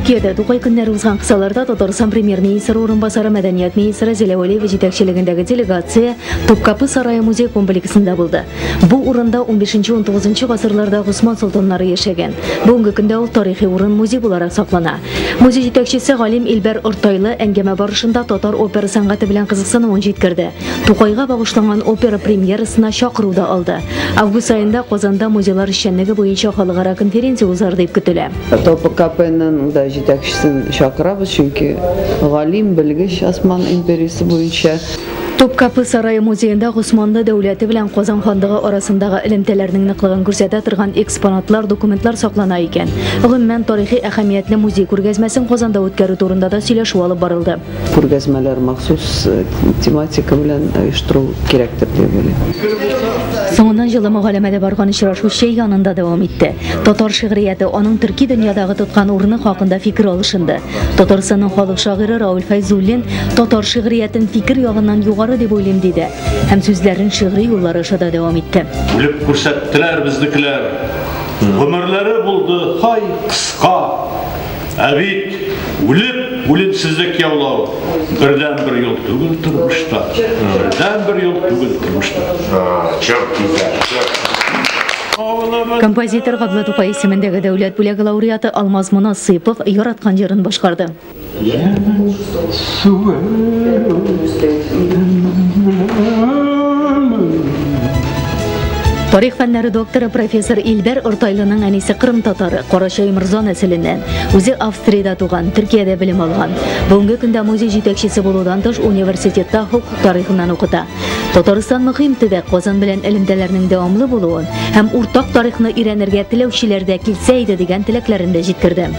Türkiye'de Тукай көннәре узган кысаларда Татарстан премьер-министры урынбасары мәдәният министры Зилә Вәлиева җитәкчелегендәге делегация Топкапы сарае музей комплексында булды. Бу урында 15-19 гасырларда Госман солтаннары яшәгән. Бүгенге көндә ул тарихи урын музей буларак саклана. Музей җитәкчесе Галим Илбәр Уртайлы әңгәмә барышында татар опера сәнгате белән кызыксынуын җиткерде. Тукайга багышланган опера премьерасына чакыру да алды. Август айында Казанда музейлар эшчәнлеге буенча халыкара конференция узар дип көтелә. Топкапының да җитәкчесен чакырабыз, чөнки Галим белгеч Осман империясе буенча Топкапы сарае музеенда Госманлы дәүләте белән Казан ханлыгы арасындагы элемтәләрнең ныклыгын күрсәтә торган экспонатлар, документлар саклана икән. Гомумән тарихи әһәмиятле музей күргәзмәсен Казанда үткәрү турында да сөйләшү алып барылды. Күргәзмәләр махсус тематика белән оештыру кирәктер дип уйлыйм. Соңыннан җылы мөгаләмәдә барган очрашу шәй янында дәвам итте. Татар шигърияте аның төрки дөньядагы тоткан урыны хакында фикер алышынды. Татарстанның халык шагыйре Раул Файзуллин татар шигъриятен фикер ягыннан югары дип уйлыйм диде. Һәм сүзләрен шигъри юллары аша да дәвам итте. Үлеп күрсәттеләр безнекеләр. Гомерләре булды хай кыска. Әбит үлеп үлемсезлек яулау. Бердән-бер юл түгел тормышта. Бердән-бер юл түгел тормышта. Композитор Габдулла Тукай исемендәге дәүләт бүләге лауреаты Алмаз Мунасыйпов яраткан җырын башкарды. Тарих фәннәре докторы профессор Илбәр Уртайлының әнисе Кырым татары, Карачай Мирза нәселеннән, үзе Австриядә туган, Төркиядә белем алган. Бүгенге көндә музей җитәкчесе булудан тыш университетта хукук тарихыннан укыта. Татарстан мөһим төбәк Казан белән элемтәләрнең дәвамлы булуын һәм уртак тарихны өйрәнергә теләүчеләрдә килсә иде дигән теләкләрен дә җиткерде.